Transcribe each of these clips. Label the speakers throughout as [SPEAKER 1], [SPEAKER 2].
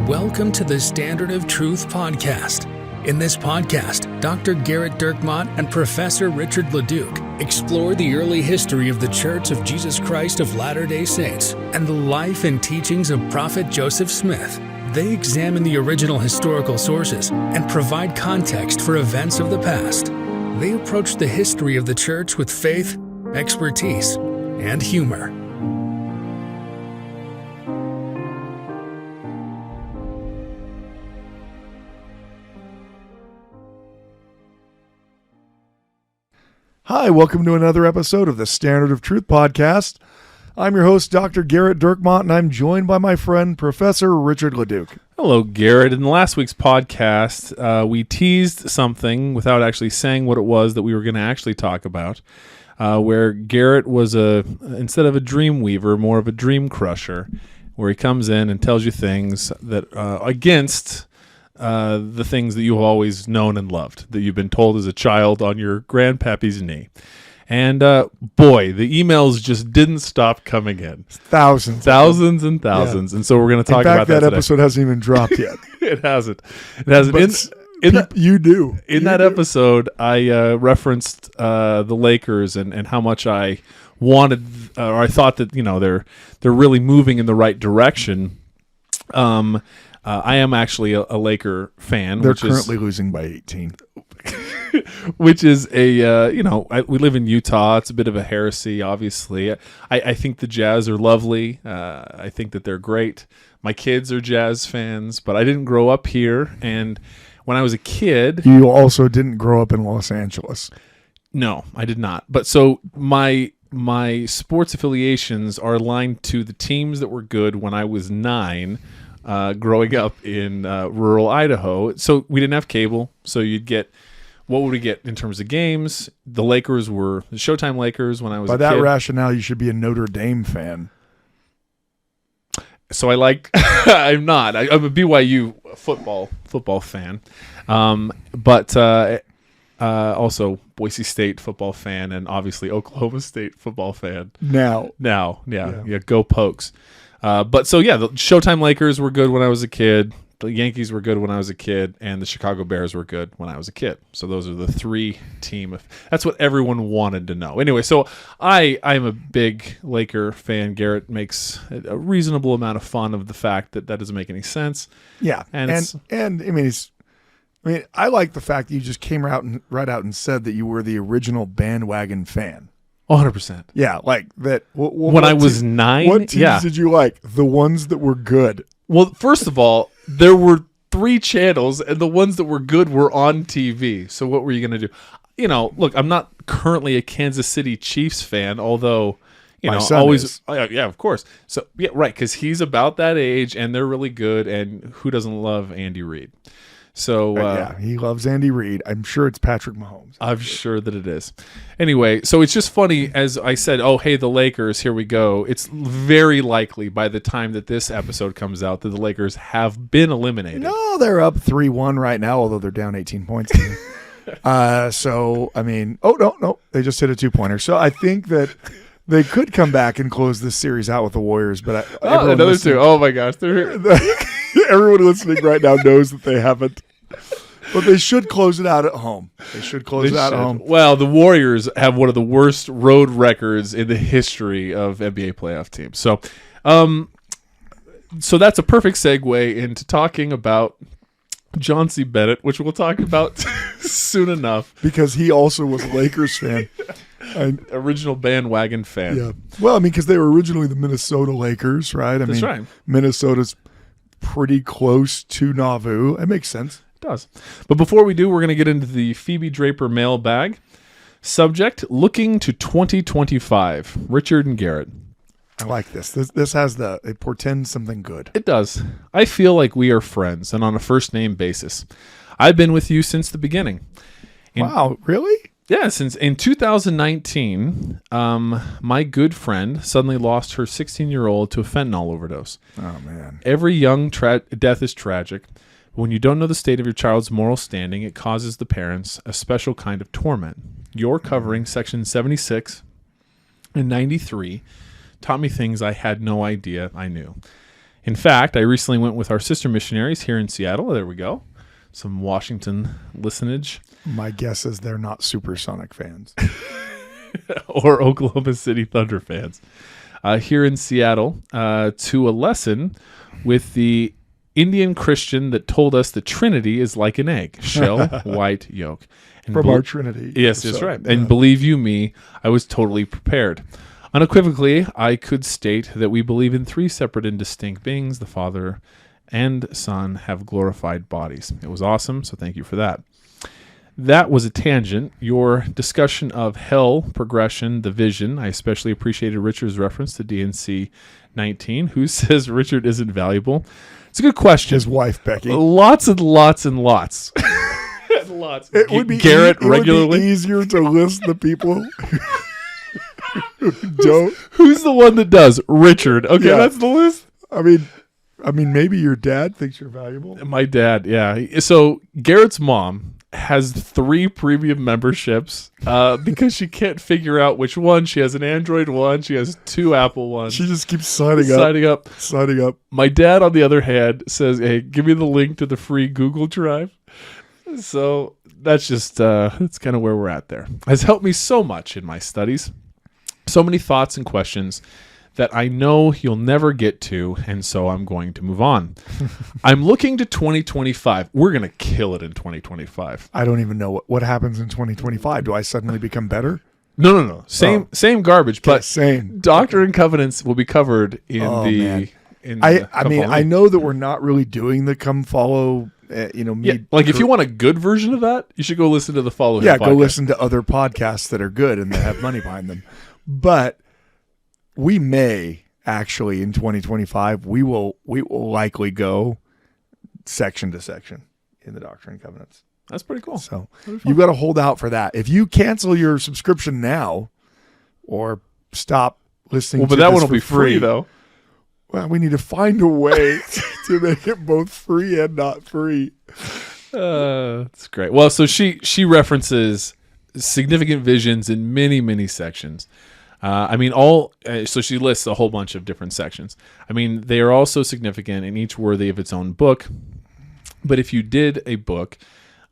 [SPEAKER 1] Welcome to the Standard of Truth podcast. In this podcast, Dr. Garrett Dirkmott and Professor Richard Leduc explore the early history of the Church of Jesus Christ of Latter-day Saints and the life and teachings of Prophet Joseph Smith. They examine the original historical sources and provide context for events of the past. They approach the history of the Church with faith, expertise, and humor.
[SPEAKER 2] Hi, welcome to another episode of the Standard of Truth podcast. I'm your host, Dr. Garrett Dirkmott, and I'm joined by my friend, Professor Richard Leduc.
[SPEAKER 3] Hello, Garrett. In last week's podcast, we teased something without actually saying what it was that we were going to actually talk about, where Garrett was, instead of a dream weaver, more of a dream crusher, where he comes in and tells you things that against the things that you've always known and loved, that you've been told as a child on your grandpappy's knee. And boy, the emails just didn't stop coming in.
[SPEAKER 2] Thousands and
[SPEAKER 3] thousands. And so we're going to talk about that
[SPEAKER 2] today.
[SPEAKER 3] That
[SPEAKER 2] episode hasn't even dropped yet.
[SPEAKER 3] It hasn't. It hasn't.
[SPEAKER 2] You do.
[SPEAKER 3] In that episode, I referenced the Lakers and how much I wanted, or I thought that they're really moving in the right direction. I am actually a Laker fan.
[SPEAKER 2] They're currently losing by 18.
[SPEAKER 3] Which is we live in Utah. It's a bit of a heresy, obviously. I think the Jazz are lovely. I think that they're great. My kids are Jazz fans, but I didn't grow up here. And when I was a kid...
[SPEAKER 2] You also didn't grow up in Los Angeles.
[SPEAKER 3] No, I did not. But so my sports affiliations are aligned to the teams that were good when I was 9, growing up in rural Idaho. So we didn't have cable, so you'd get... What would we get in terms of games? The Lakers were the Showtime Lakers when I was a kid.
[SPEAKER 2] By that rationale, you should be a Notre Dame fan.
[SPEAKER 3] So I'm not. I'm a BYU football fan. But also Boise State football fan, and obviously Oklahoma State football fan.
[SPEAKER 2] Now,
[SPEAKER 3] go Pokes. But so, yeah, the Showtime Lakers were good when I was a kid. The Yankees were good when I was a kid, and the Chicago Bears were good when I was a kid. So those are the three team. That's what everyone wanted to know. Anyway, so I'm a big Laker fan. Garrett makes a reasonable amount of fun of the fact that doesn't make any sense.
[SPEAKER 2] Yeah, and I like the fact that you just came right out and said that you were the original bandwagon fan.
[SPEAKER 3] 100%.
[SPEAKER 2] Yeah, like that.
[SPEAKER 3] When I was 9,
[SPEAKER 2] what teams did you like? The ones that were good.
[SPEAKER 3] Well, first of all, there were 3 channels, and the ones that were good were on TV. So what were you going to do? Look, I'm not currently a Kansas City Chiefs fan, although,
[SPEAKER 2] My son
[SPEAKER 3] always
[SPEAKER 2] is.
[SPEAKER 3] Yeah, of course. So yeah, right, because he's about that age, and they're really good. And who doesn't love Andy Reid? So
[SPEAKER 2] he loves Andy Reid. I'm sure it's Patrick Mahomes.
[SPEAKER 3] I'm sure that it is. Anyway, so it's just funny, as I said, oh, hey, the Lakers, here we go. It's very likely by the time that this episode comes out that the Lakers have been eliminated.
[SPEAKER 2] No, they're up 3-1 right now, although they're down 18 points. No, they just hit a 2-pointer. So I think that they could come back and close this series out with the Warriors. But
[SPEAKER 3] another 2. Oh, my gosh. They're here.
[SPEAKER 2] Everyone listening right now knows that they haven't. But they should close it out at home. At home.
[SPEAKER 3] Well, the Warriors have one of the worst road records in the history of NBA playoff teams. So, so that's a perfect segue into talking about John C. Bennett, which we'll talk about soon enough.
[SPEAKER 2] Because he also was a Lakers fan.
[SPEAKER 3] Original bandwagon fan.
[SPEAKER 2] Yeah. Well, because they were originally the Minnesota Lakers, right?
[SPEAKER 3] That's right.
[SPEAKER 2] Minnesota's pretty close to Nauvoo. It makes sense.
[SPEAKER 3] It does. But before we do, we're going to get into the Phoebe Draper mailbag. Subject, looking to 2025. Richard and Garrett.
[SPEAKER 2] I like this. This has it portends something good.
[SPEAKER 3] It does. I feel like we are friends and on a first name basis. I've been with you since the beginning.
[SPEAKER 2] Wow, really?
[SPEAKER 3] Yeah, since in 2019, my good friend suddenly lost her 16-year-old to a fentanyl overdose.
[SPEAKER 2] Oh, man.
[SPEAKER 3] Every young death is tragic. But when you don't know the state of your child's moral standing, it causes the parents a special kind of torment. Your covering Section 76 and 93 taught me things I had no idea I knew. In fact, I recently went with our sister missionaries here in Seattle. There we go. Some Washington listenage.
[SPEAKER 2] My guess is they're not Supersonic fans.
[SPEAKER 3] Or Oklahoma City Thunder fans. Here in Seattle to a lesson with the Indian Christian that told us the Trinity is like an egg, shell, white, yolk. And
[SPEAKER 2] From our Trinity.
[SPEAKER 3] Yes, that's right. Yeah. And believe you me, I was totally prepared. Unequivocally, I could state that we believe in three separate and distinct beings. The Father and Son have glorified bodies. It was awesome, so thank you for that. That was a tangent. Your discussion of hell, progression, the vision. I especially appreciated Richard's reference to DNC 19. Who says Richard isn't valuable? It's a good question.
[SPEAKER 2] His wife, Becky.
[SPEAKER 3] Lots and lots and lots. Lots.
[SPEAKER 2] It would be
[SPEAKER 3] Garrett regularly.
[SPEAKER 2] It would be easier to list the people who don't.
[SPEAKER 3] Who's the one that does? Richard. Okay,
[SPEAKER 2] Yeah.
[SPEAKER 3] that's the list.
[SPEAKER 2] I mean, maybe your dad thinks you're valuable.
[SPEAKER 3] My dad, yeah. So Garrett's mom has 3 premium memberships because she can't figure out which one. She has an Android one. She has 2 Apple ones.
[SPEAKER 2] She just keeps signing up. Signing up.
[SPEAKER 3] My dad, on the other hand, says, hey, give me the link to the free Google Drive. So that's just, that's kind of where we're at there. Has helped me so much in my studies. So many thoughts and questions that I know you'll never get to, and so I'm going to move on. I'm looking to 2025. We're going to kill it in 2025.
[SPEAKER 2] I don't even know what happens in 2025. Do I suddenly become better?
[SPEAKER 3] No. Same garbage, but
[SPEAKER 2] same.
[SPEAKER 3] Doctrine and Covenants will be covered in
[SPEAKER 2] man.
[SPEAKER 3] in
[SPEAKER 2] I know that we're not really doing the come follow, me.
[SPEAKER 3] Like if you want a good version of that, you should go listen to the Follow Him podcast.
[SPEAKER 2] Go listen to other podcasts that are good and that have money behind them. But we may actually in 2025 we will likely go section to section in the Doctrine and Covenants.
[SPEAKER 3] That's pretty cool.
[SPEAKER 2] So you've got to hold out for that. If you cancel your subscription now or stop listening to
[SPEAKER 3] but that
[SPEAKER 2] this
[SPEAKER 3] one will
[SPEAKER 2] for
[SPEAKER 3] be free though.
[SPEAKER 2] Well, we need to find a way to make it both free and not free.
[SPEAKER 3] That's great. Well, so she references significant visions in many sections. So she lists a whole bunch of different sections. I mean, they are all so significant and each worthy of its own book. But if you did a book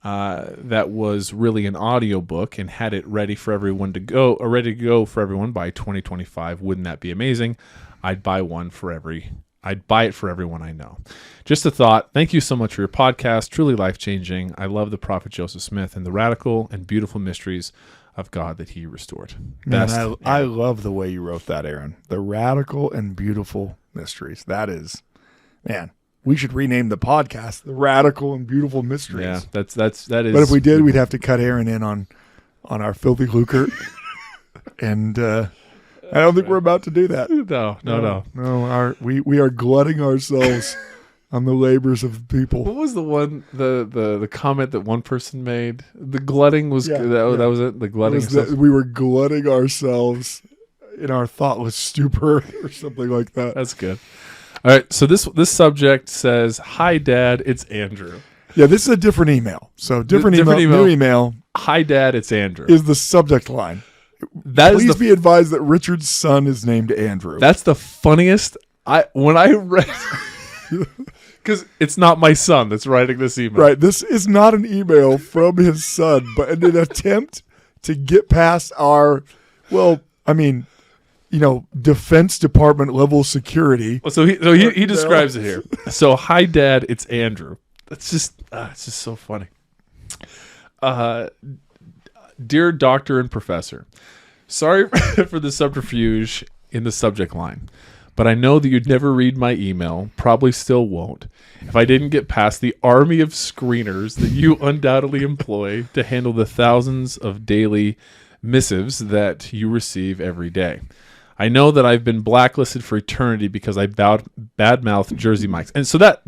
[SPEAKER 3] that was really an audio book and had it ready to go for everyone by 2025, wouldn't that be amazing? I'd buy it for everyone I know. Just a thought. Thank you so much for your podcast. Truly life-changing. I love the prophet Joseph Smith and the radical and beautiful mysteries of God that he restored.
[SPEAKER 2] Man, I love the way you wrote that, Aaron. The radical and beautiful mysteries. That is, man, we should rename the podcast The Radical and Beautiful Mysteries.
[SPEAKER 3] Yeah, that is.
[SPEAKER 2] But if we did, we'd have to cut Aaron in on our filthy lucre. And I don't think we're about to do that.
[SPEAKER 3] No.
[SPEAKER 2] We are glutting ourselves on the labors of people.
[SPEAKER 3] What was the one the comment that one person made? The glutting was that was it. The glutting.
[SPEAKER 2] We were glutting ourselves in our thoughtless stupor or something like that.
[SPEAKER 3] That's good. All right. So this subject says, "Hi, Dad. It's Andrew."
[SPEAKER 2] Yeah, this is a different email. So different email. New email.
[SPEAKER 3] Hi, Dad. It's Andrew.
[SPEAKER 2] Is the subject line. Please be advised that Richard's son is named Andrew.
[SPEAKER 3] That's the funniest. When I read, because it's not my son that's writing this email.
[SPEAKER 2] Right. This is not an email from his son, but in an attempt to get past our, Defense Department level security.
[SPEAKER 3] Well, so he describes it here. So, hi, Dad. It's Andrew. That's just it's just so funny. Dear Doctor and Professor, sorry for the subterfuge in the subject line, but I know that you'd never read my email, probably still won't, if I didn't get past the army of screeners that you undoubtedly employ to handle the thousands of daily missives that you receive every day. I know that I've been blacklisted for eternity because I badmouthed Jersey Mike's. And so that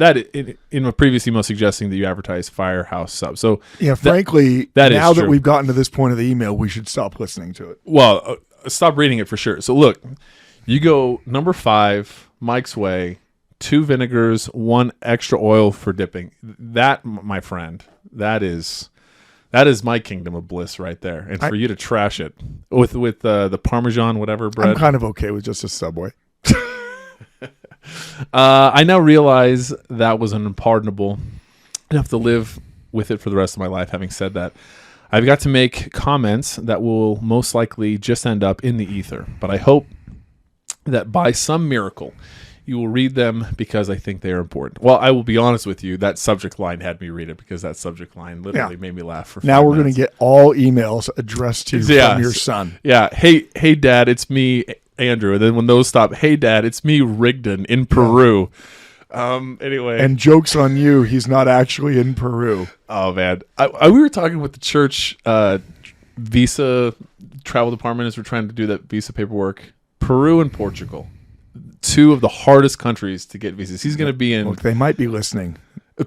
[SPEAKER 3] in a previous email suggesting that you advertise Firehouse Sub. So
[SPEAKER 2] yeah, frankly,
[SPEAKER 3] now
[SPEAKER 2] that we've gotten to this point of the email, we should stop listening to it.
[SPEAKER 3] Well, stop reading it for sure. So look, you go number 5, Mike's Way, 2 vinegars, 1 extra oil for dipping. That, my friend, that is my kingdom of bliss right there. And for you to trash it with the Parmesan whatever bread.
[SPEAKER 2] I'm kind of okay with just a Subway.
[SPEAKER 3] I now realize that was unpardonable. I have to live with it for the rest of my life. Having said that, I've got to make comments that will most likely just end up in the ether. But I hope that by some miracle, you will read them because I think they are important. Well, I will be honest with you. That subject line had me read it because that subject line literally made me laugh for 5
[SPEAKER 2] Now we're going
[SPEAKER 3] minutes.
[SPEAKER 2] to get all emails addressed to you from your son.
[SPEAKER 3] Yeah. Hey, Dad, it's me, Andrew. And then when those stop, hey, Dad, it's me, Rigdon, in Peru. Anyway.
[SPEAKER 2] And joke's on you. He's not actually in Peru.
[SPEAKER 3] Oh, man. We were talking with the church visa travel department as we're trying to do that visa paperwork. Peru and Portugal. 2 of the hardest countries to get visas. He's going to be in...
[SPEAKER 2] Look, they might be listening.
[SPEAKER 3] The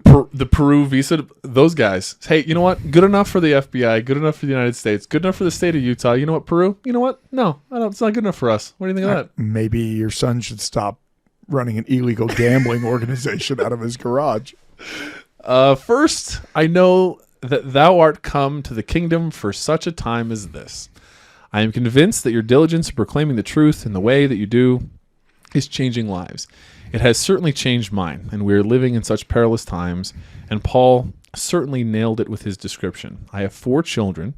[SPEAKER 3] Peru visa, those guys. Hey, you know what? Good enough for the FBI, good enough for the United States, good enough for the state of Utah. You know what, Peru? You know what? No, it's not good enough for us. What do you think of that?
[SPEAKER 2] Maybe your son should stop running an illegal gambling organization out of his garage.
[SPEAKER 3] First, I know that thou art come to the kingdom for such a time as this. I am convinced that your diligence in proclaiming the truth in the way that you do is changing lives. It has certainly changed mine, and we are living in such perilous times, and Paul certainly nailed it with his description. I have 4 children,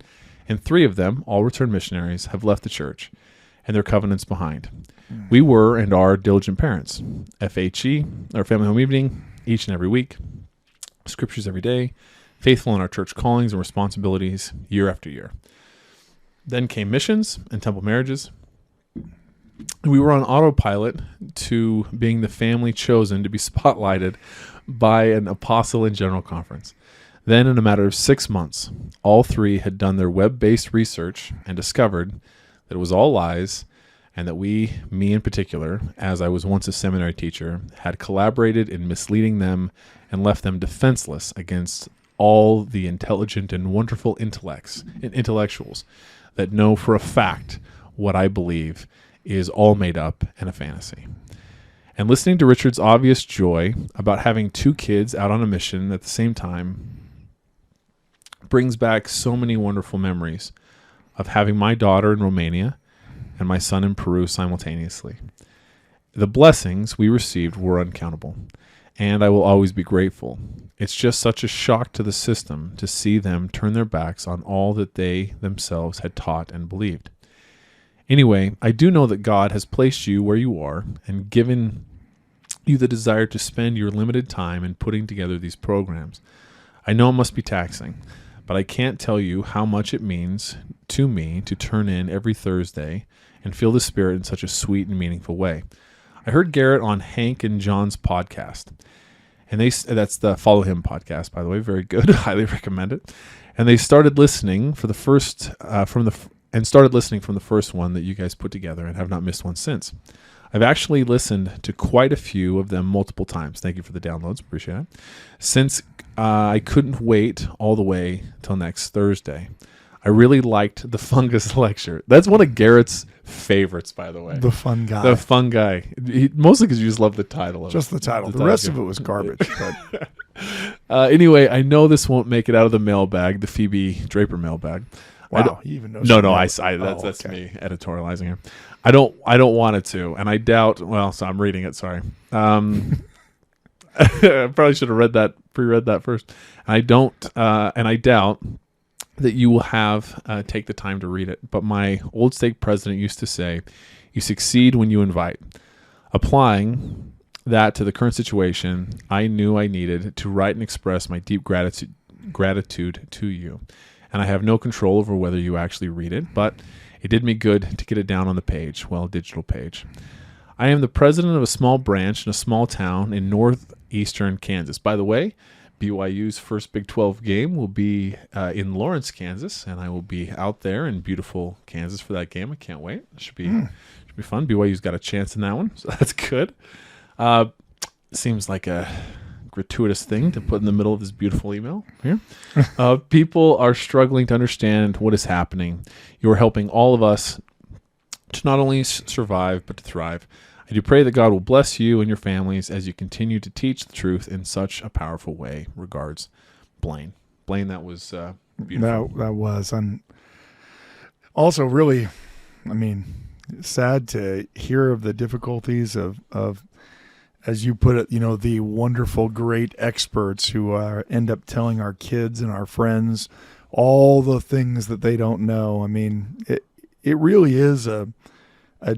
[SPEAKER 3] and 3 of them, all returned missionaries, have left the church and their covenants behind. We were and are diligent parents. FHE, our family home evening, each and every week. Scriptures every day. Faithful in our church callings and responsibilities year after year. Then came missions and temple marriages. We were on autopilot to being the family chosen to be spotlighted by an apostle and general conference. Then, in a matter of 6 months, all 3 had done their web-based research and discovered that it was all lies, and that we, me in particular, as I was once a seminary teacher, had collaborated in misleading them and left them defenseless against all the intelligent and wonderful intellectuals that know for a fact what I believe is all made up and a fantasy. And listening to Richard's obvious joy about having 2 kids out on a mission at the same time brings back so many wonderful memories of having my daughter in Romania and my son in Peru simultaneously. The blessings we received were uncountable, and I will always be grateful. It's just such a shock to the system to see them turn their backs on all that they themselves had taught and believed. Anyway, I do know that God has placed you where you are and given you the desire to spend your limited time in putting together these programs. I know it must be taxing, but I can't tell you how much it means to me to turn in every Thursday and feel the Spirit in such a sweet and meaningful way. I heard Garrett on Hank and John's podcast, and that's the Follow Him podcast, by the way, very good. Highly recommend it. And they started listening for the first from the first one that you guys put together, and have not missed one since. I've actually listened to quite a few of them multiple times. Thank you for the downloads. Appreciate it. Since I couldn't wait all the way till next Thursday. I really liked the fungus lecture. That's one of Garrett's favorites, by the way.
[SPEAKER 2] The fun guy.
[SPEAKER 3] The fun guy. Mostly because you just love the title of
[SPEAKER 2] Just
[SPEAKER 3] it.
[SPEAKER 2] the title. The rest of it was garbage. But
[SPEAKER 3] anyway, I know this won't make it out of the mailbag, the Phoebe Draper mailbag.
[SPEAKER 2] wow, he even knows.
[SPEAKER 3] No, that's
[SPEAKER 2] okay.
[SPEAKER 3] me editorializing here. I don't want it to, and I doubt. Well, so I'm reading it. Sorry. I probably should have pre-read that first. I don't, and I doubt that you will take the time to read it. But my old stake president used to say, "You succeed when you invite." Applying that to the current situation, I knew I needed to write and express my deep gratitude to you. And I have no control over whether you actually read it, but it did me good to get it down on the page, digital page. I am the president of a small branch in a small town in northeastern Kansas. By the way, BYU's first Big 12 game will be in Lawrence, Kansas, and I will be out there in beautiful Kansas for that game. I can't wait. It should be fun. BYU's got a chance in that one, so that's good. Seems like a gratuitous thing to put in the middle of this beautiful email here. People are struggling to understand what is happening. You are helping all of us to not only survive, but to thrive. I do pray that God will bless you and your families as you continue to teach the truth in such a powerful way. Regards, Blaine. Blaine, that was beautiful.
[SPEAKER 2] That was. And also really, I mean, sad to hear of the difficulties of as you put it, the wonderful, great experts who end up telling our kids and our friends all the things that they don't know. I mean, it really is a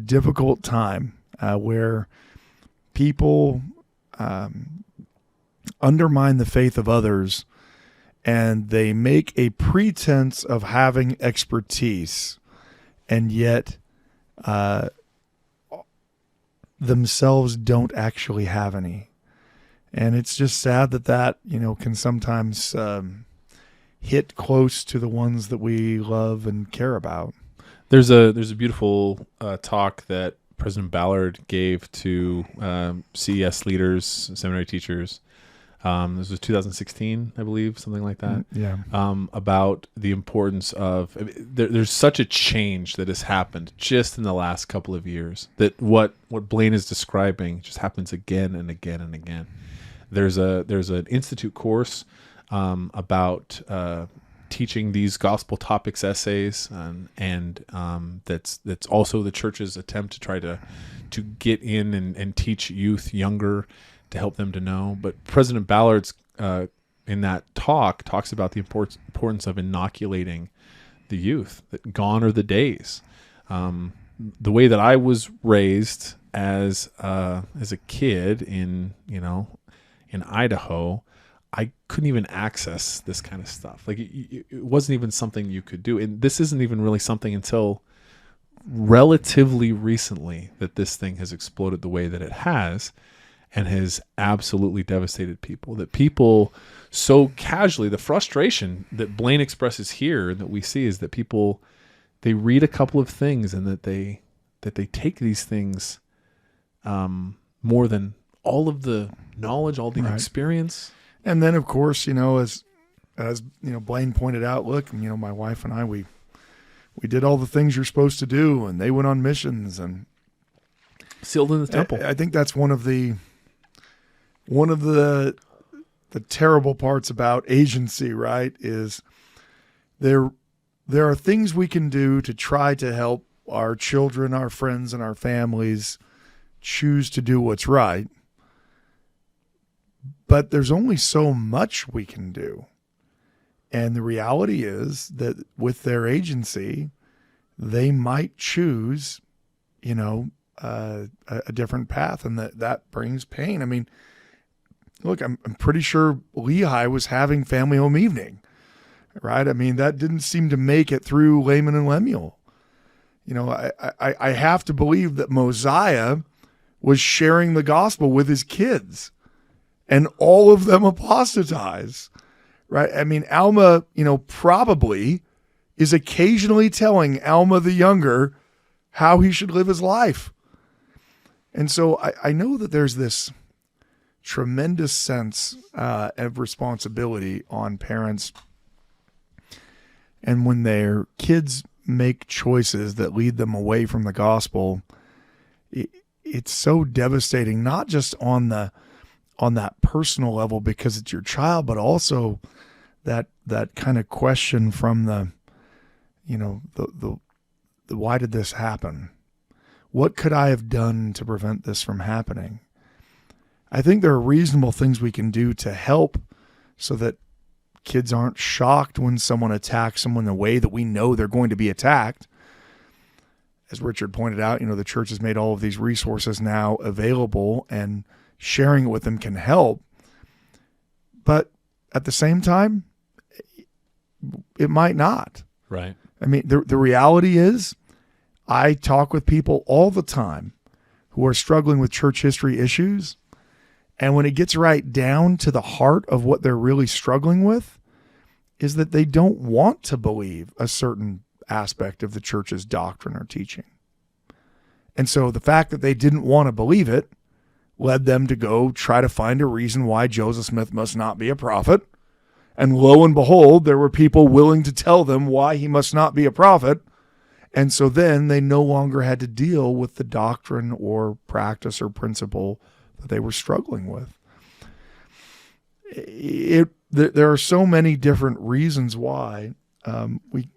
[SPEAKER 2] difficult time where people undermine the faith of others, and they make a pretense of having expertise, and yet themselves don't actually have any. And it's just sad that can sometimes hit close to the ones that we love and care about.
[SPEAKER 3] There's a beautiful talk that President Ballard gave to CES leaders, seminary teachers. This was 2016, I believe, something like that.
[SPEAKER 2] Yeah.
[SPEAKER 3] About the importance of there's such a change that has happened just in the last couple of years, that what Blaine is describing just happens again and again and again. There's an institute course about teaching these gospel topics essays, and that's also the church's attempt to try to get in and teach youth younger, to help them to know. But President Ballard's in that talks about the importance of inoculating the youth, that gone are the days. The way that I was raised as a kid in Idaho, I couldn't even access this kind of stuff. Like it wasn't even something you could do. And this isn't even really something until relatively recently that this thing has exploded the way that it has, and has absolutely devastated people. That people so casually, the frustration that Blaine expresses here and that we see is that people, they read a couple of things and that they take these things more than all of the knowledge, all the
[SPEAKER 2] Right.
[SPEAKER 3] experience.
[SPEAKER 2] And then, of course, as Blaine pointed out, look, my wife and I, we did all the things you're supposed to do, and they went on missions, and
[SPEAKER 3] Sealed in the temple.
[SPEAKER 2] I think that's one of the terrible parts about agency, right? Is there are things we can do to try to help our children, our friends, and our families choose to do what's right. But there's only so much we can do. And the reality is that with their agency, they might choose, a different path, and that brings pain. I mean, look, I'm pretty sure Lehigh was having family home evening, right? I mean, that didn't seem to make it through Layman and Lemuel. I have to believe that Mosiah was sharing the gospel with his kids, and all of them apostatize, right? I mean, Alma, probably is occasionally telling Alma the younger how he should live his life. And so I know that there's this tremendous sense of responsibility on parents. And when their kids make choices that lead them away from the gospel, it's so devastating, not just on that personal level because it's your child, but also that kind of question from the why did this happen? What could I have done to prevent this from happening? I think there are reasonable things we can do to help so that kids aren't shocked when someone attacks someone in a way that we know they're going to be attacked. As Richard pointed out, the church has made all of these resources now available, and sharing it with them can help. But at the same time, it might not.
[SPEAKER 3] Right.
[SPEAKER 2] I mean, the reality is, I talk with people all the time who are struggling with church history issues. And when it gets right down to the heart of what they're really struggling with, is that they don't want to believe a certain aspect of the church's doctrine or teaching. And so the fact that they didn't want to believe it led them to go try to find a reason why Joseph Smith must not be a prophet. And lo and behold, there were people willing to tell them why he must not be a prophet. And so then they no longer had to deal with the doctrine or practice or principle that they were struggling with. There are so many different reasons why we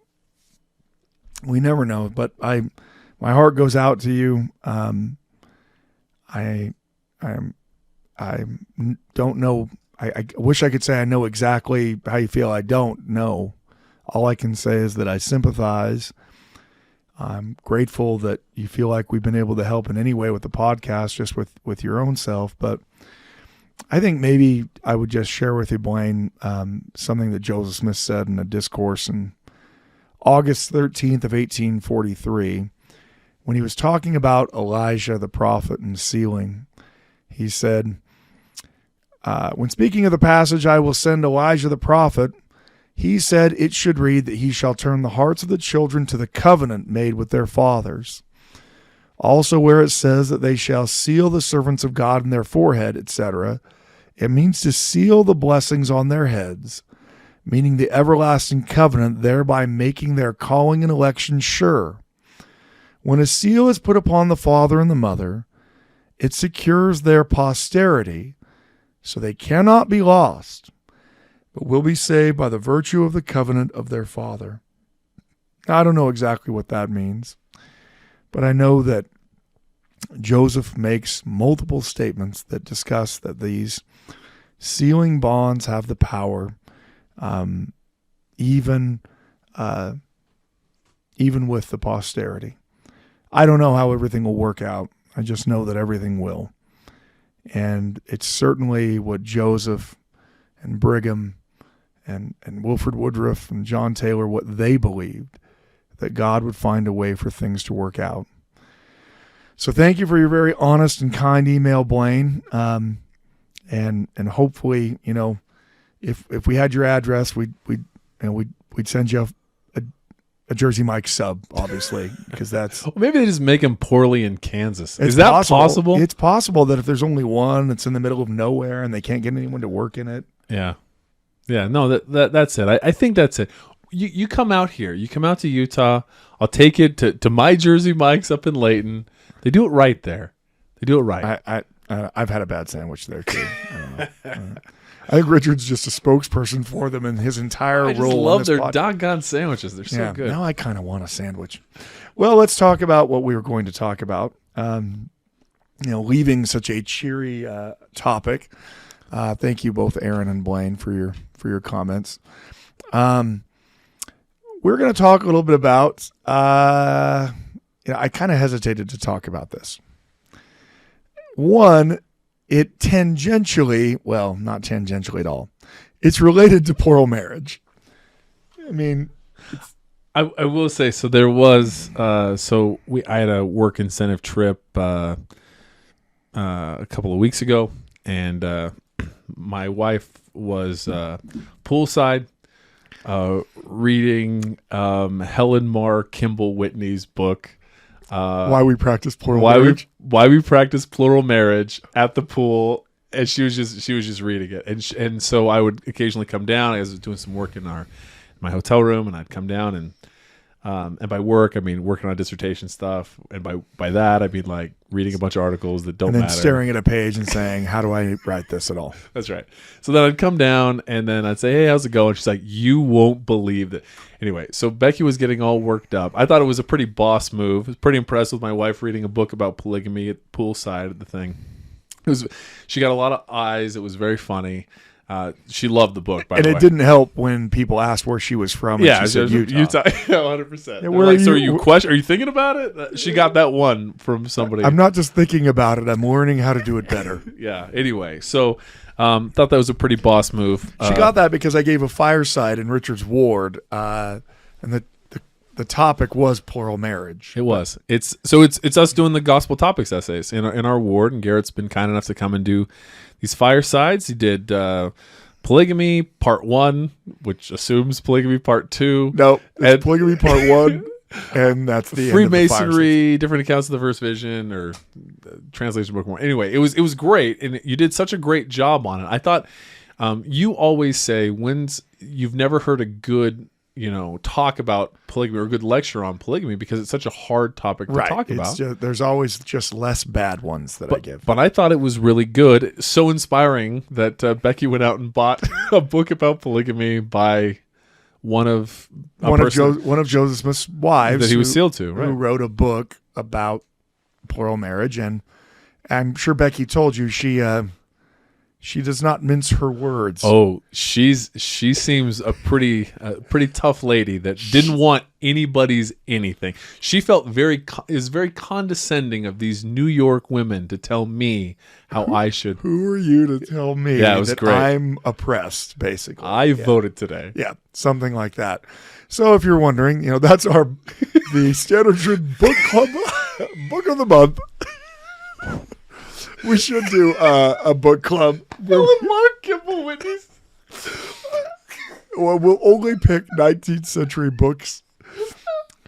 [SPEAKER 2] never know. But my heart goes out to you. I am don't know. I wish I could say I know exactly how you feel. I don't know. All I can say is that I sympathize. I'm grateful that you feel like we've been able to help in any way with the podcast, just with your own self. But I think maybe I would just share with you, Blaine, something that Joseph Smith said in a discourse in August 13th of 1843, when he was talking about Elijah the prophet and sealing. He said, when speaking of the passage, I will send Elijah the prophet, he said it should read that he shall turn the hearts of the children to the covenant made with their fathers. Also where it says that they shall seal the servants of God in their forehead, etc., it means to seal the blessings on their heads, meaning the everlasting covenant, thereby making their calling and election sure. When a seal is put upon the father and the mother, it secures their posterity, so they cannot be lost, but will be saved by the virtue of the covenant of their father. Now, I don't know exactly what that means, but I know that Joseph makes multiple statements that discuss that these sealing bonds have the power, even with the posterity. I don't know how everything will work out. I just know that everything will. And it's certainly what Joseph and Brigham and Wilford Woodruff and John Taylor, what they believed, that God would find a way for things to work out. So thank you for your very honest and kind email, Blaine. And hopefully, if we had your address, we'd send you a Jersey Mike sub, obviously, because that's...
[SPEAKER 3] Well, maybe they just make them poorly in Kansas. Is that possible?
[SPEAKER 2] It's possible that if there's only one that's in the middle of nowhere and they can't get anyone to work in it.
[SPEAKER 3] Yeah. Yeah, no, that's it. I think that's it. You come out here. You come out to Utah. I'll take it to my Jersey Mike's up in Layton. They do it right there. They do it right.
[SPEAKER 2] I've had a bad sandwich there, too. I don't know. I think Richard's just a spokesperson for them and his entire role. I
[SPEAKER 3] just love their doggone sandwiches. They're so good.
[SPEAKER 2] Now I kind of want a sandwich. Well, let's talk about what we were going to talk about. Leaving such a cheery topic. Thank you both, Aaron and Blaine, for your comments. We're going to talk a little bit about. I kind of hesitated to talk about this. One. It tangentially, well, not tangentially at all. It's related to plural marriage. I mean,
[SPEAKER 3] I will say, so there was, I had a work incentive trip a couple of weeks ago, and my wife was poolside reading Helen Mar Kimball Whitney's book.
[SPEAKER 2] Why we practice plural marriage.
[SPEAKER 3] Why we practice plural marriage at the pool, and she was just reading it, and so I would occasionally come down. I was doing some work in my hotel room, and I'd come down and by work I mean working on dissertation stuff, and by that I mean like reading a bunch of articles that don't matter, and then
[SPEAKER 2] staring at a page and saying, "How do I write this at all?"
[SPEAKER 3] That's right. So then I'd come down, and then I'd say, "Hey, how's it going?" She's like, "You won't believe that." Anyway, so Becky was getting all worked up. I thought it was a pretty boss move. I was pretty impressed with my wife reading a book about polygamy at poolside at the thing. She got a lot of eyes. It was very funny. She loved the book, by the way.
[SPEAKER 2] And it didn't help when people asked where she was from.
[SPEAKER 3] Yeah,
[SPEAKER 2] she said
[SPEAKER 3] Utah. 100%. Yeah, like, so are you thinking about it? She got that one from somebody.
[SPEAKER 2] I'm not just thinking about it. I'm learning how to do it better.
[SPEAKER 3] Yeah. Anyway, so thought that was a pretty boss move.
[SPEAKER 2] She got that because I gave a fireside in Richard's ward, and the topic was plural marriage.
[SPEAKER 3] It was. It's us doing the gospel topics essays in our ward, and Garrett's been kind enough to come and do these firesides. He did polygamy part 1, which assumes polygamy part 2.
[SPEAKER 2] No, it's polygamy part 1, and that's the
[SPEAKER 3] Freemasonry, different accounts of the first vision, or translation book more. Anyway, it was great, and you did such a great job on it. I thought you always say you've never heard a good talk about polygamy or a good lecture on polygamy because it's such a hard topic to talk about.
[SPEAKER 2] There's always just less bad ones that I give.
[SPEAKER 3] But I thought it was really good, so inspiring that Becky went out and bought a book about polygamy by one of Joseph Smith's wives
[SPEAKER 2] that
[SPEAKER 3] he was sealed to, right?
[SPEAKER 2] Who wrote a book about plural marriage, and I'm sure Becky told you she She does not mince her words.
[SPEAKER 3] Oh, she seems a pretty tough lady that didn't want anybody's anything. She felt very condescending of these New York women to tell me how I should.
[SPEAKER 2] Who are you to tell me
[SPEAKER 3] Yeah, it was
[SPEAKER 2] that
[SPEAKER 3] great.
[SPEAKER 2] I'm oppressed, basically?
[SPEAKER 3] I voted today.
[SPEAKER 2] Yeah, something like that. So if you're wondering, that's the Standard Truth Book Club Book of the Month. We should do a book club.
[SPEAKER 3] Mark Kimball Whitney's.
[SPEAKER 2] Well, we'll only pick 19th century books.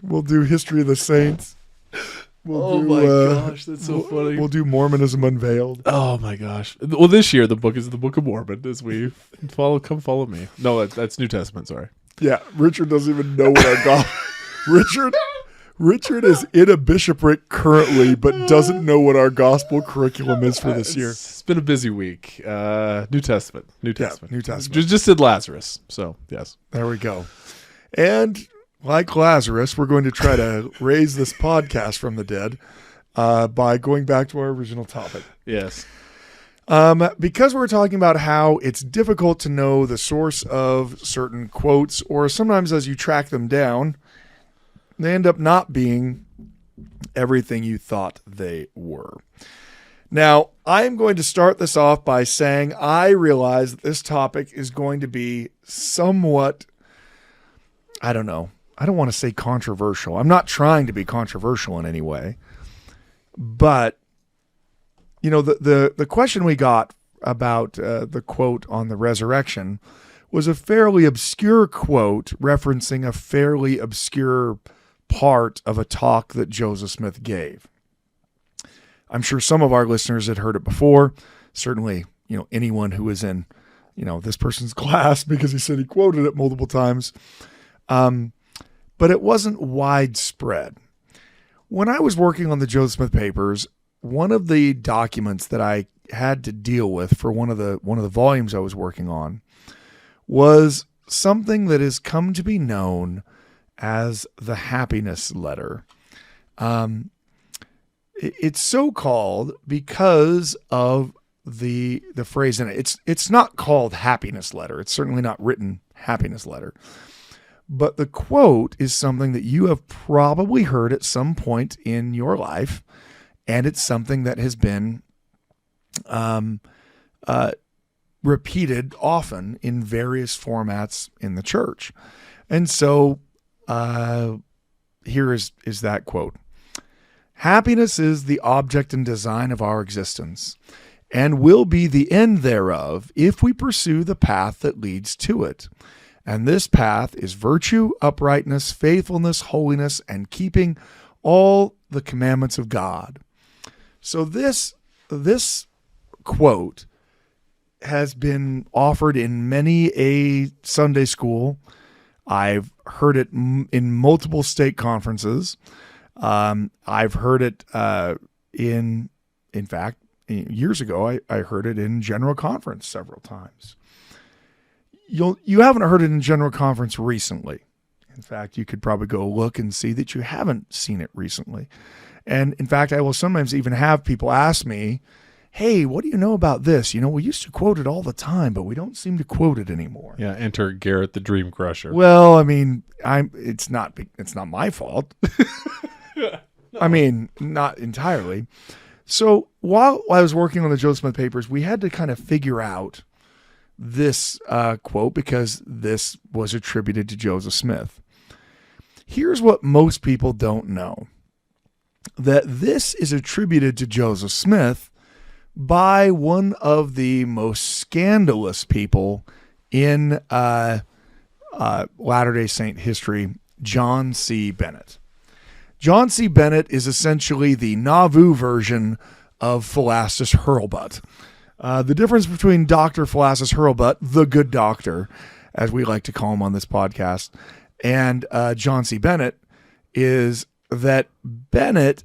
[SPEAKER 2] We'll do History of the Saints.
[SPEAKER 3] My gosh, that's so funny.
[SPEAKER 2] We'll do Mormonism Unveiled.
[SPEAKER 3] Oh my gosh. Well, this year the book is the Book of Mormon. As we follow me. No, that's New Testament. Sorry.
[SPEAKER 2] Yeah, Richard doesn't even know what our gospel. Richard is in a bishopric currently, but doesn't know what our gospel curriculum is for this year.
[SPEAKER 3] It's been a busy week. New Testament.
[SPEAKER 2] New Testament.
[SPEAKER 3] Just did Lazarus. So yes,
[SPEAKER 2] there we go. And like Lazarus, we're going to try to raise this podcast from the dead by going back to our original topic.
[SPEAKER 3] Yes.
[SPEAKER 2] Because we're talking about how it's difficult to know the source of certain quotes, or sometimes as you track them down, they end up not being everything you thought they were. Now, I am going to start this off by saying I realize that this topic is going to be somewhat, I don't know, I don't want to say controversial. I'm not trying to be controversial in any way. But, the question we got about the quote on the resurrection was a fairly obscure quote referencing a fairly obscure part of a talk that Joseph Smith gave. I'm sure some of our listeners had heard it before. Certainly, anyone who was in, this person's class, because he said he quoted it multiple times. But it wasn't widespread. When I was working on the Joseph Smith papers, one of the documents that I had to deal with for one of the volumes I was working on was something that has come to be known as the happiness letter. It's so called because of the phrase in it. It's not called happiness letter. It's certainly not written happiness letter. But the quote is something that you have probably heard at some point in your life, and it's something that has been repeated often in various formats in the church. And so here is that quote. Happiness is the object and design of our existence, and will be the end thereof if we pursue the path that leads to it. And this path is virtue, uprightness, faithfulness, holiness, and keeping all the commandments of God. So this quote has been offered in many a Sunday school. I've heard it in multiple state conferences. I've heard it in fact, years ago, I heard it in General Conference several times. You haven't heard it in General Conference recently. In fact, you could probably go look and see that you haven't seen it recently. And in fact, I will sometimes even have people ask me, hey, what do you know about this? We used to quote it all the time, but we don't seem to quote it anymore.
[SPEAKER 3] Yeah, enter Garrett the Dream Crusher.
[SPEAKER 2] Well, I mean, it's not my fault. I mean, not entirely. So while I was working on the Joseph Smith papers, we had to kind of figure out this quote because this was attributed to Joseph Smith. Here's what most people don't know. That this is attributed to Joseph Smith by one of the most scandalous people in Latter-day Saint history, John C. Bennett. John C. Bennett is essentially the Nauvoo version of Philastus Hurlbut. The difference between Dr. Philastus Hurlbut, the good doctor, as we like to call him on this podcast, and John C. Bennett is that Bennett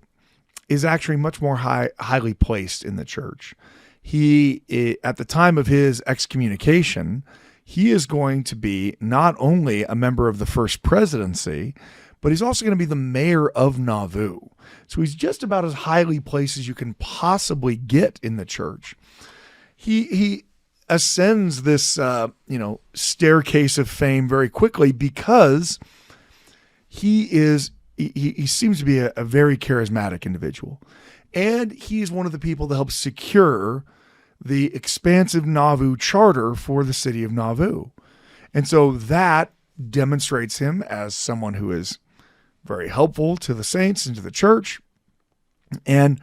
[SPEAKER 2] is actually much more highly placed in the church. He, at the time of his excommunication, he is going to be not only a member of the First Presidency, but he's also going to be the mayor of Nauvoo. So he's just about as highly placed as you can possibly get in the church. He ascends this, staircase of fame very quickly because he seems to be a very charismatic individual. And he's one of the people that helped secure the expansive Nauvoo charter for the city of Nauvoo. And so that demonstrates him as someone who is very helpful to the saints and to the church. And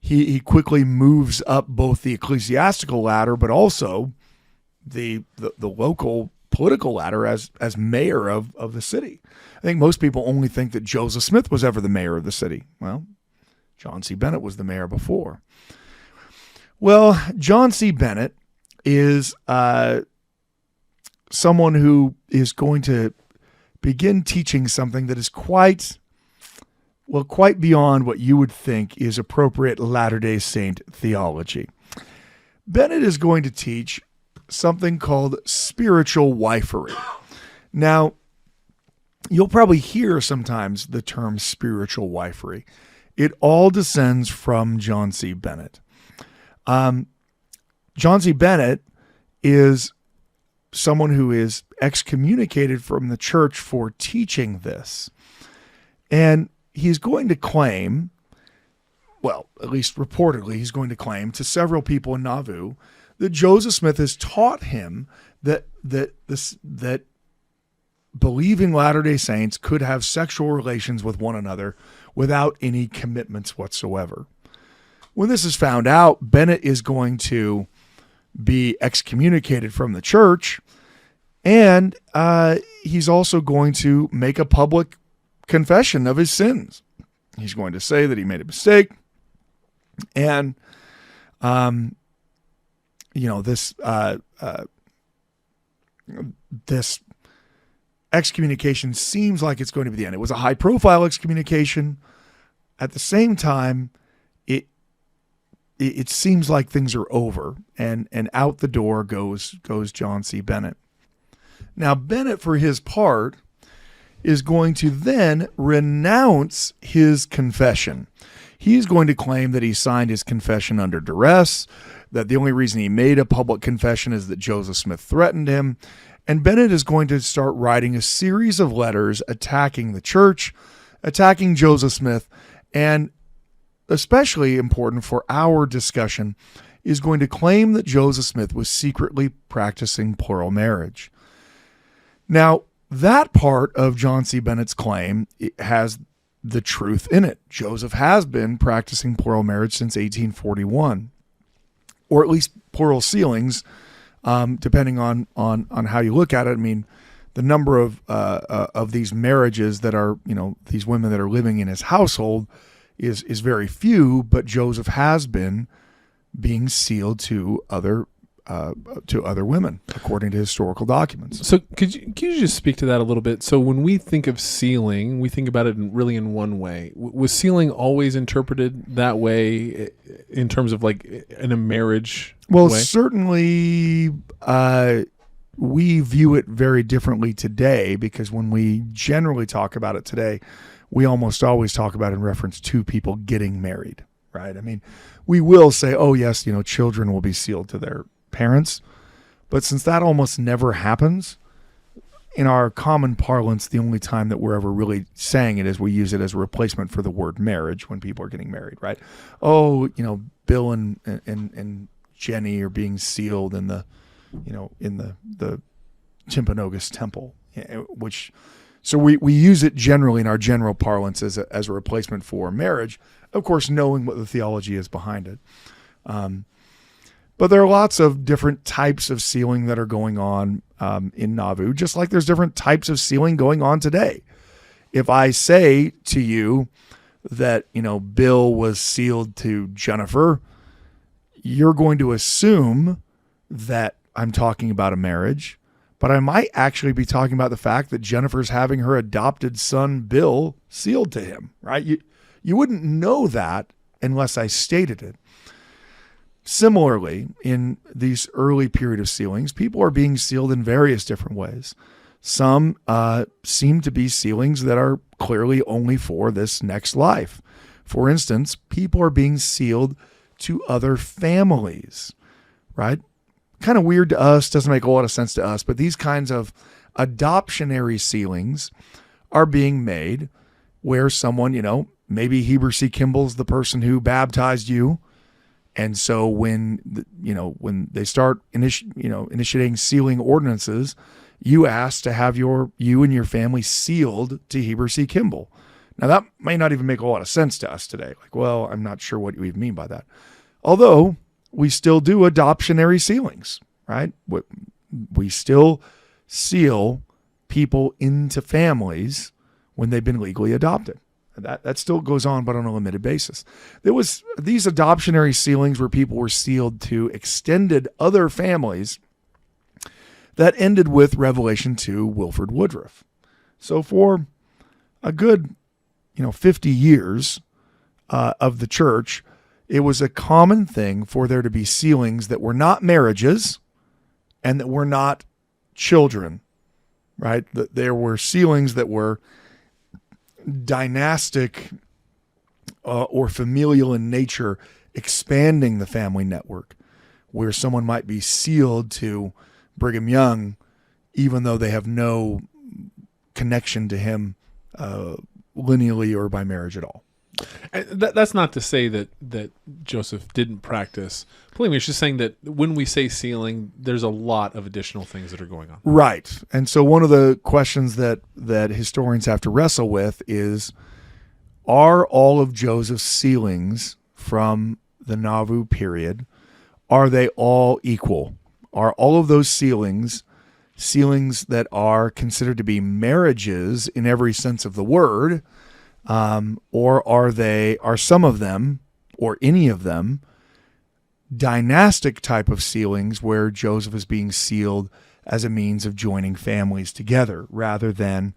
[SPEAKER 2] he quickly moves up both the ecclesiastical ladder, but also the local political ladder as mayor of the city. I think most people only think that Joseph Smith was ever the mayor of the city. Well, John C. Bennett was the mayor before. Well, John C. Bennett is someone who is going to begin teaching something that is quite beyond what you would think is appropriate Latter-day Saint theology. Bennett is going to teach something called spiritual wifery. Now, you'll probably hear sometimes the term spiritual wifery. It all descends from John C. Bennett. John C. Bennett is someone who is excommunicated from the church for teaching this. And he's going to claim, well, at least reportedly, he's going to claim to several people in Nauvoo that Joseph Smith has taught him that believing Latter-day Saints could have sexual relations with one another without any commitments whatsoever. When this is found out, Bennett is going to be excommunicated from the church, and he's also going to make a public confession of his sins. He's going to say that he made a mistake, and this excommunication seems like it's going to be the end. It was a high-profile excommunication. At the same time, it seems like things are over, and out the door goes John C. Bennett. Now, Bennett, for his part, is going to then renounce his confession. He's going to claim that he signed his confession under duress, that the only reason he made a public confession is that Joseph Smith threatened him. And Bennett is going to start writing a series of letters attacking the church, attacking Joseph Smith, and especially important for our discussion, is going to claim that Joseph Smith was secretly practicing plural marriage. Now, that part of John C. Bennett's claim has the truth in it. Joseph has been practicing plural marriage since 1841, or at least plural sealings, depending on how you look at it. I mean, the number of these marriages that are, these women that are living in his household is very few, but Joseph has been being sealed to other women, according to historical documents.
[SPEAKER 3] So could you just speak to that a little bit? So when we think of sealing, we think about it in one way. Was sealing always interpreted that way in terms of like in a marriage
[SPEAKER 2] way? Certainly we view it very differently today, because when we generally talk about it today, we almost always talk about it in reference to people getting married, right? I mean, we will say, oh yes, children will be sealed to their parents, but since that almost never happens, in our common parlance, the only time that we're ever really saying it is we use it as a replacement for the word marriage when people are getting married, right? Oh, Bill and Jenny are being sealed in the Timpanogos temple, so we use it generally in our general parlance as a replacement for marriage, of course, knowing what the theology is behind it. But there are lots of different types of sealing that are going on in Nauvoo, just like there's different types of sealing going on today. If I say to you that, Bill was sealed to Jennifer, you're going to assume that I'm talking about a marriage, but I might actually be talking about the fact that Jennifer's having her adopted son, Bill, sealed to him, right? You wouldn't know that unless I stated it. Similarly, in these early period of sealings, people are being sealed in various different ways. Some seem to be sealings that are clearly only for this next life. For instance, people are being sealed to other families, right? kind of weird to us, doesn't make a lot of sense to us, but these kinds of adoptionary sealings are being made where someone, maybe Heber C. Kimball's the person who baptized you. And so when they start initiating sealing ordinances, you ask to have you and your family sealed to Heber C. Kimball. Now that may not even make a lot of sense to us today. Like, well, I'm not sure what we mean by that. Although we still do adoptionary sealings, right? We still seal people into families when they've been legally adopted. That still goes on, but on a limited basis. There was these adoptionary sealings where people were sealed to extended other families that ended with Revelation 2, Wilford Woodruff. So for a good, 50 years of the church, it was a common thing for there to be sealings that were not marriages and that were not children, right? That there were sealings that were dynastic or familial in nature, expanding the family network, where someone might be sealed to Brigham Young, even though they have no connection to him lineally or by marriage at all.
[SPEAKER 3] And that's not to say that Joseph didn't practice polygamy. It's just saying that when we say sealing, there's a lot of additional things that are going on.
[SPEAKER 2] Right. And so one of the questions that historians have to wrestle with is, are all of Joseph's sealings from the Nauvoo period, are they all equal? Are all of those sealings that are considered to be marriages in every sense of the word, or are some of them, or any of them, dynastic type of sealings where Joseph is being sealed as a means of joining families together rather than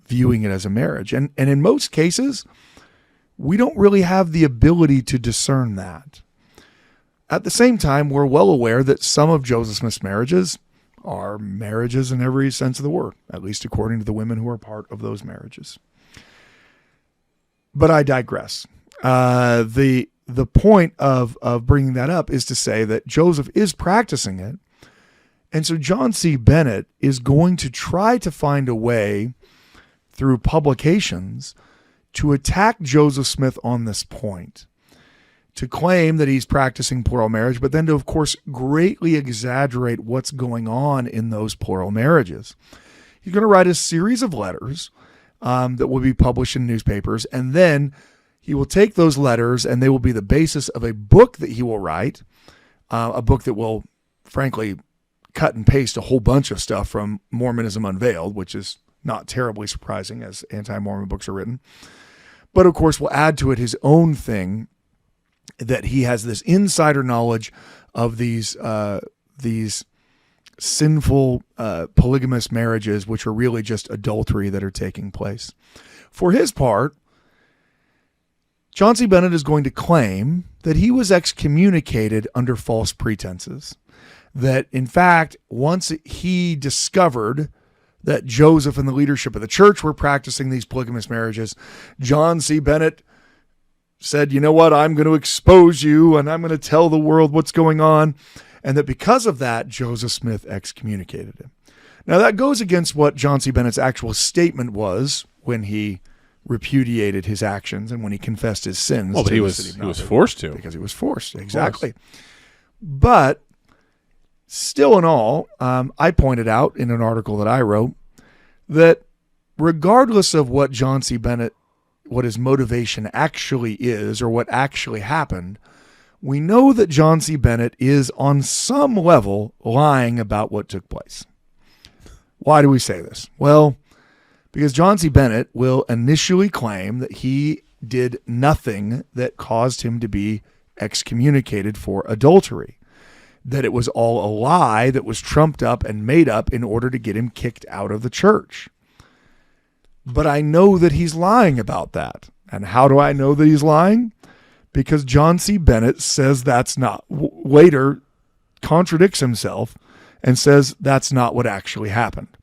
[SPEAKER 2] viewing it as a marriage? And in most cases, we don't really have the ability to discern that. At the same time, we're well aware that some of Joseph Smith's marriages are marriages in every sense of the word, at least according to the women who are part of those marriages. But I digress. The point of bringing that up is to say that Joseph is practicing it. And so John C. Bennett is going to try to find a way through publications to attack Joseph Smith on this point, to claim that he's practicing plural marriage, but then to, of course, greatly exaggerate what's going on in those plural marriages. He's going to write a series of letters that will be published in newspapers, and then he will take those letters and they will be the basis of a book that he will write, a book that will, frankly, cut and paste a whole bunch of stuff from Mormonism Unveiled, which is not terribly surprising as anti-Mormon books are written. But, of course, will add to it his own thing, that he has this insider knowledge of these sinful polygamous marriages, which are really just adultery that are taking place. For his part, John C. Bennett is going to claim that he was excommunicated under false pretenses. That, in fact, once he discovered that Joseph and the leadership of the church were practicing these polygamous marriages, John C. Bennett said, you know what, I'm going to expose you and I'm going to tell the world what's going on. And that because of that, Joseph Smith excommunicated him. Now, that goes against what John C. Bennett's actual statement was when he repudiated his actions and when he confessed his sins.
[SPEAKER 3] Well, but he was forced to.
[SPEAKER 2] Because he was forced, exactly. But still in all, I pointed out in an article that I wrote that regardless of what John C. Bennett, what his motivation actually is or what actually happened, we know that John C. Bennett is on some level lying about what took place. Why do we say this? Well, because John C. Bennett will initially claim that he did nothing that caused him to be excommunicated for adultery, that it was all a lie that was trumped up and made up in order to get him kicked out of the church. But I know that he's lying about that. And how do I know that he's lying? Because John C. Bennett says that's not, later contradicts himself and says that's not what actually happened.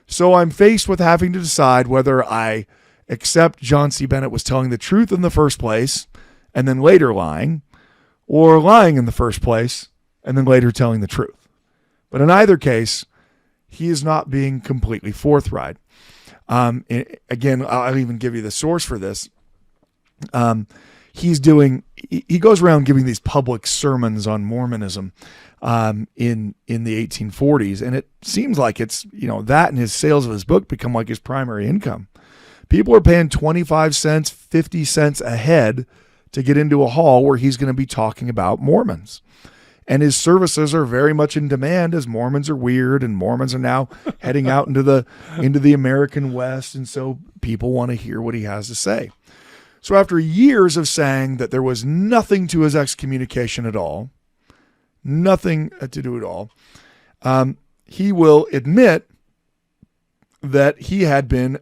[SPEAKER 2] So I'm faced with having to decide whether I accept John C. Bennett was telling the truth in the first place and then later lying, or lying in the first place and then later telling the truth. But in either case, he is not being completely forthright. Again, I'll even give you the source for this. He goes around giving these public sermons on Mormonism in the 1840s, and it seems like it's, that and his sales of his book become like his primary income. People are paying 25 cents, 50 cents a head to get into a hall where he's going to be talking about Mormons. And his services are very much in demand as Mormons are weird and Mormons are now heading out into the American West. And so people want to hear what he has to say. So after years of saying that there was nothing to his excommunication at all, nothing to do at all, he will admit that he had been,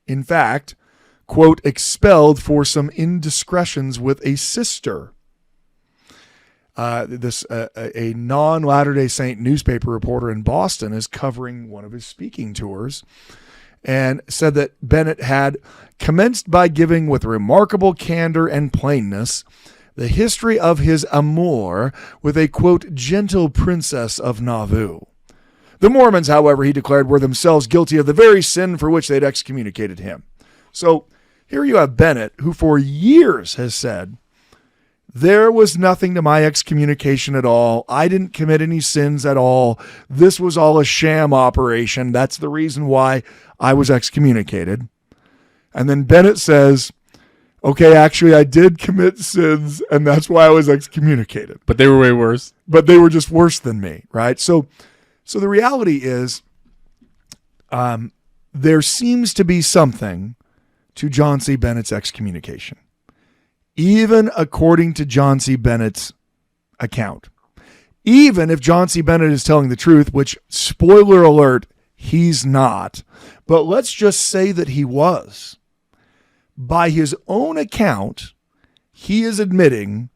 [SPEAKER 2] in fact, quote, expelled for some indiscretions with a sister. A non-Latter-day Saint newspaper reporter in Boston is covering one of his speaking tours and said that Bennett had commenced by giving with remarkable candor and plainness the history of his amour with a, quote, gentle princess of Nauvoo. The Mormons, however, he declared, were themselves guilty of the very sin for which they'd excommunicated him. So here you have Bennett, who for years has said, there was nothing to my excommunication at all. I didn't commit any sins at all. This was all a sham operation. That's the reason why I was excommunicated. And then Bennett says, okay, actually, I did commit sins, and that's why I was excommunicated.
[SPEAKER 3] But they were way worse.
[SPEAKER 2] But they were just worse than me, right? So the reality is, there seems to be something to John C. Bennett's excommunication, even according to John C. Bennett's account. Even if John C. Bennett is telling the truth, which, spoiler alert, he's not. But let's just say that he was. By his own account, he is admitting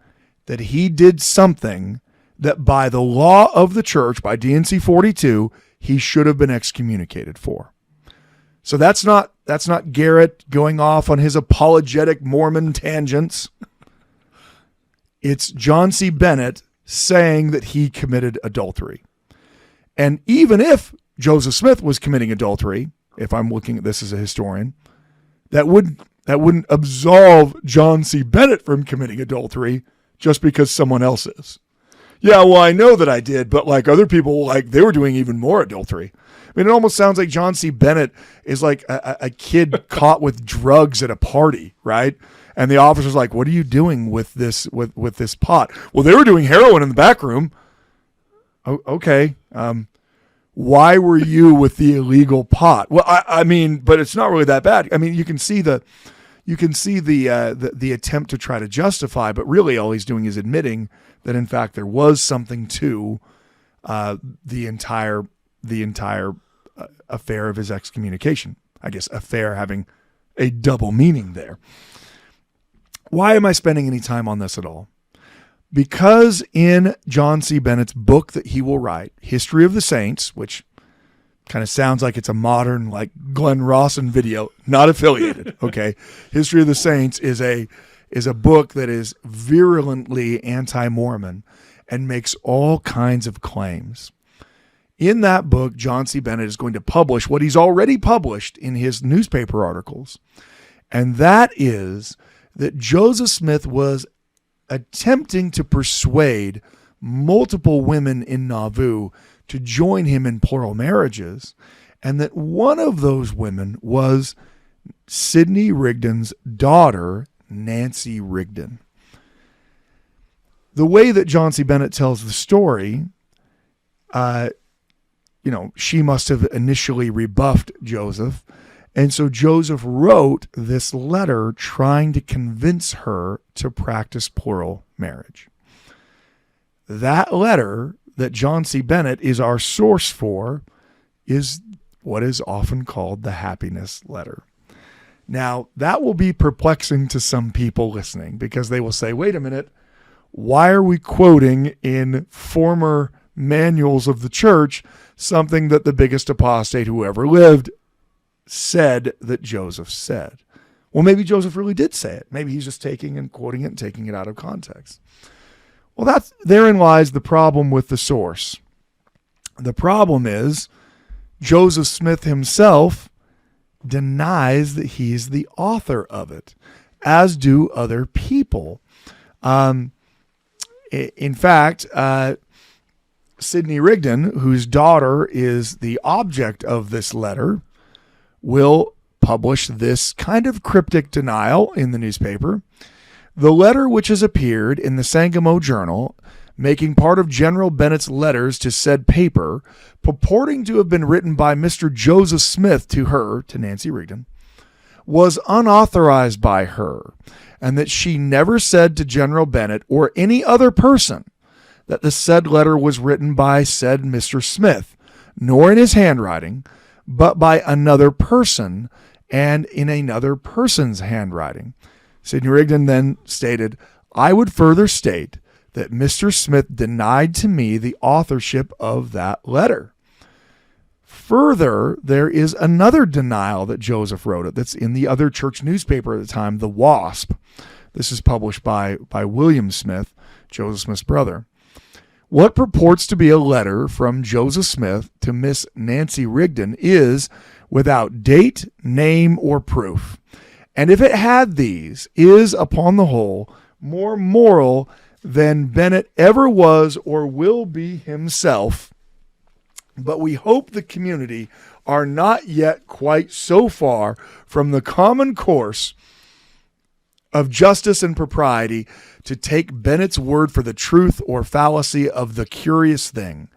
[SPEAKER 2] that he did something that by the law of the church, by D&C 42, he should have been excommunicated for. So that's not Garrett going off on his apologetic Mormon tangents. It's John C. Bennett saying that he committed adultery. And even if Joseph Smith was committing adultery, if I'm looking at this as a historian, that wouldn't absolve John C. Bennett from committing adultery just because someone else is. Yeah, well, I know that I did, but like other people, like they were doing even more adultery. I mean, it almost sounds like John C. Bennett is like a kid caught with drugs at a party, right? And the officer's like, what are you doing with this pot? Well, they were doing heroin in the back room. Oh, okay. Why were you with the illegal pot? Well, I mean, but it's not really that bad. I mean, you can see the attempt to try to justify, but really all he's doing is admitting that in fact there was something to the entire affair of his excommunication. I guess affair having a double meaning there. Why am I spending any time on this at all? Because in John C. Bennett's book that he will write, History of the Saints, which kind of sounds like it's a modern, like Glenn Rawson video, not affiliated. Okay. History of the Saints is a book that is virulently anti-Mormon and makes all kinds of claims. In that book, John C. Bennett is going to publish what he's already published in his newspaper articles. And that is that Joseph Smith was attempting to persuade multiple women in Nauvoo to join him in plural marriages, and that one of those women was Sidney Rigdon's daughter, Nancy Rigdon. The way that John C. Bennett tells the story, she must have initially rebuffed Joseph, and so Joseph wrote this letter trying to convince her to practice plural marriage. That letter that John C. Bennett is our source for is what is often called the happiness letter. Now, that will be perplexing to some people listening because they will say, wait a minute, why are we quoting in former manuals of the church something that the biggest apostate who ever lived said that Joseph said? Well, maybe Joseph really did say it. Maybe he's just taking and quoting it and taking it out of context. Well, therein lies the problem with the source. The problem is Joseph Smith himself denies that he's the author of it, as do other people. In fact, Sidney Rigdon, whose daughter is the object of this letter, will publish this kind of cryptic denial in the newspaper. The letter, which has appeared in the Sangamo Journal, making part of General Bennett's letters to said paper, purporting to have been written by Mr. Joseph Smith to her, to Nancy Rigdon, was unauthorized by her, and that she never said to General Bennett or any other person that the said letter was written by said Mr. Smith, nor in his handwriting, but by another person and in another person's handwriting. Sidney Rigdon then stated, I would further state that Mr. Smith denied to me the authorship of that letter. Further, there is another denial that Joseph wrote it that's in the other church newspaper at the time, the Wasp. This is published by William Smith, Joseph Smith's brother. What purports to be a letter from Joseph Smith to Miss Nancy Rigdon is without date, name, or proof. And if it had these, is, upon the whole, more moral than Bennett ever was or will be himself. But we hope the community are not yet quite so far from the common course of justice and propriety to take Bennett's word for the truth or fallacy of the curious thing.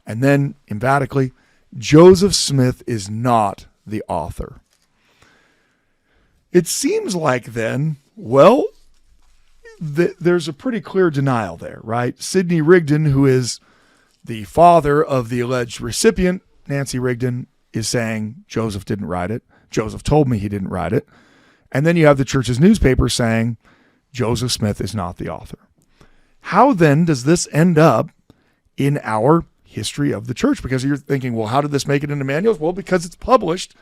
[SPEAKER 2] And then, emphatically, Joseph Smith is not the author. It seems like then, well, there's a pretty clear denial there, right? Sidney Rigdon, who is the father of the alleged recipient, Nancy Rigdon, is saying Joseph didn't write it. Joseph told me he didn't write it. And then you have the church's newspaper saying Joseph Smith is not the author. How then does this end up in our history of the church? Because you're thinking, well, how did this make it into manuals? Well, because it's published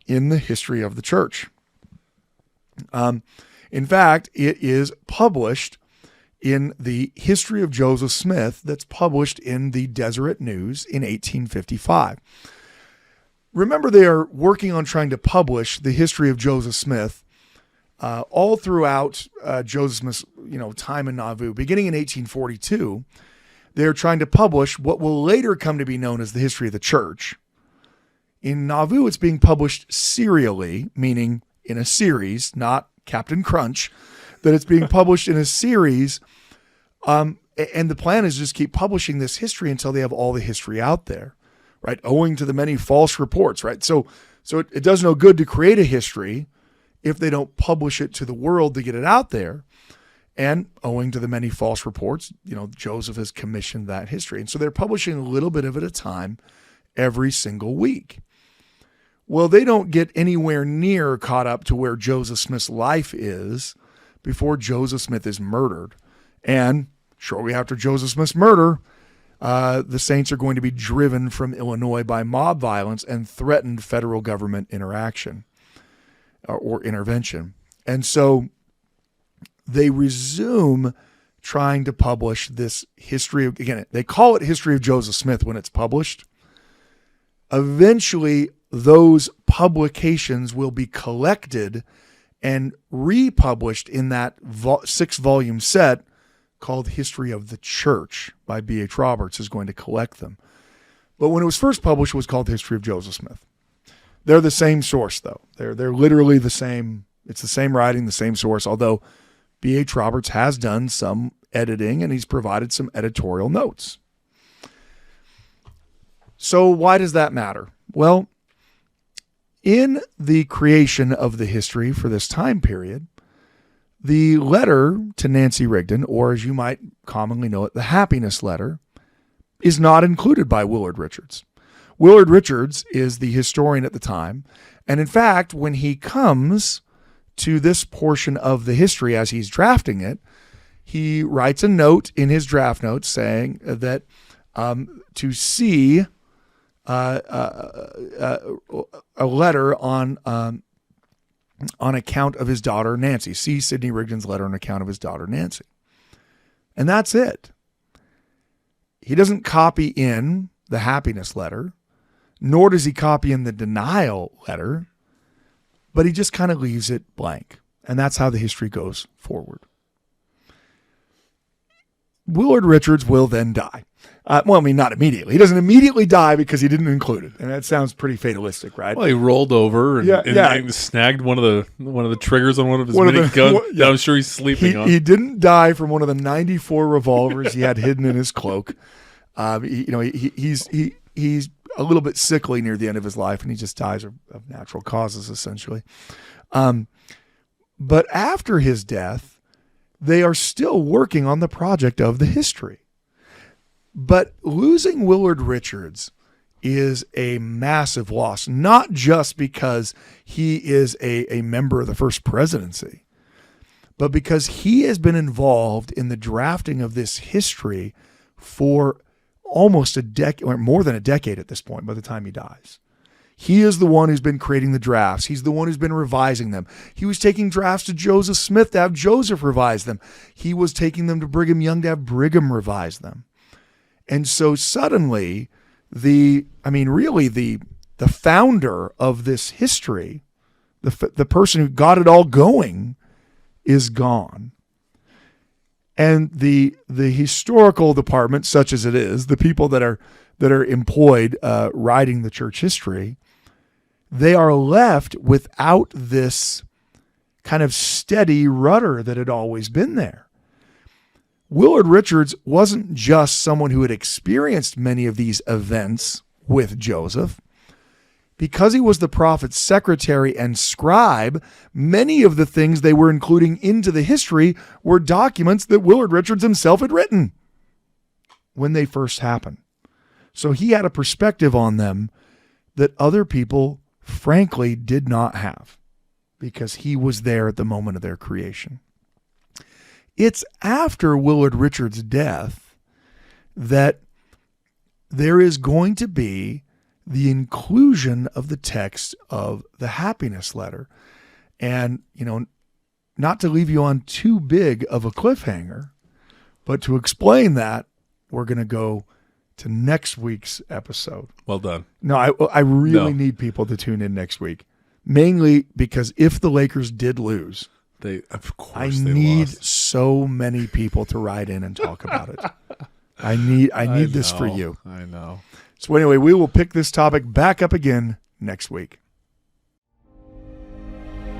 [SPEAKER 2] in the history of the church. In fact, it is published in the history of Joseph Smith that's published in the Deseret News in 1855. Remember, they are working on trying to publish the history of Joseph Smith all throughout Joseph Smith's time in Nauvoo. Beginning in 1842, they are trying to publish what will later come to be known as the history of the church. In Nauvoo, it's being published serially, meaning in a series, not Captain Crunch, that it's being published in a series. And the plan is just keep publishing this history until they have all the history out there, right? Owing to the many false reports, right? So it does no good to create a history if they don't publish it to the world to get it out there. And owing to the many false reports, Joseph has commissioned that history. And so they're publishing a little bit of it at a time every single week. Well, they don't get anywhere near caught up to where Joseph Smith's life is before Joseph Smith is murdered. And shortly after Joseph Smith's murder, the saints are going to be driven from Illinois by mob violence and threatened federal government interaction or intervention. And so they resume trying to publish this history. Again, they call it History of Joseph Smith when it's published. Eventually, those publications will be collected and republished in that 6-volume set called History of the Church by B.H. Roberts is going to collect them. But when it was first published, it was called History of Joseph Smith. They're the same source, though. They're literally the same. It's the same writing, the same source, although B.H. Roberts has done some editing and he's provided some editorial notes. So why does that matter? Well, in the creation of the history for this time period, the letter to Nancy Rigdon, or as you might commonly know it, the happiness letter, is not included by Willard Richards. Willard Richards is the historian at the time, and in fact, when he comes to this portion of the history as he's drafting it, he writes a note in his draft notes saying that to see a letter on account of his daughter Nancy. See Sidney Rigdon's letter on account of his daughter Nancy. And that's it. He doesn't copy in the happiness letter, nor does he copy in the denial letter, but he just kind of leaves it blank. And that's how the history goes forward. Willard Richards will then die. Not immediately. He doesn't immediately die because he didn't include it. And that sounds pretty fatalistic, right?
[SPEAKER 3] Well, he rolled over and snagged one of the triggers on one of his miniguns that I'm sure he's sleeping on.
[SPEAKER 2] He didn't die from one of the 94 revolvers he had hidden in his cloak. He's a little bit sickly near the end of his life, and he just dies of natural causes, essentially. But after his death, they are still working on the project of the history. But losing Willard Richards is a massive loss, not just because he is a member of the first presidency, but because he has been involved in the drafting of this history for almost a decade, or more than a decade at this point by the time he dies. He is the one who's been creating the drafts. He's the one who's been revising them. He was taking drafts to Joseph Smith to have Joseph revise them. He was taking them to Brigham Young to have Brigham revise them. And so suddenly, the founder of this history, the person who got it all going, is gone. And the historical department, such as it is, the people that are employed writing the church history, they are left without this kind of steady rudder that had always been there. Willard Richards wasn't just someone who had experienced many of these events with Joseph. Because he was the prophet's secretary and scribe, many of the things they were including into the history were documents that Willard Richards himself had written when they first happened. So he had a perspective on them that other people, frankly, did not have, because he was there at the moment of their creation. It's after Willard Richards' death that there is going to be the inclusion of the text of the happiness letter. And, not to leave you on too big of a cliffhanger, but to explain that, we're going to go to next week's episode.
[SPEAKER 3] Well done.
[SPEAKER 2] No, I really need people to tune in next week, mainly because if the Lakers did lose, I need so many people to write in and talk about it. I need this for you.
[SPEAKER 3] I know.
[SPEAKER 2] So anyway, we will pick this topic back up again next week.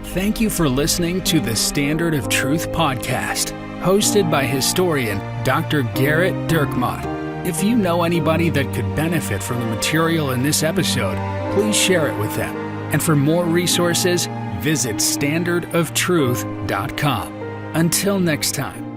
[SPEAKER 1] Thank you for listening to the Standard of Truth podcast, hosted by historian Dr. Garrett Dirkmott. If you know anybody that could benefit from the material in this episode, please share it with them. And for more resources, visit standardoftruth.com. Until next time.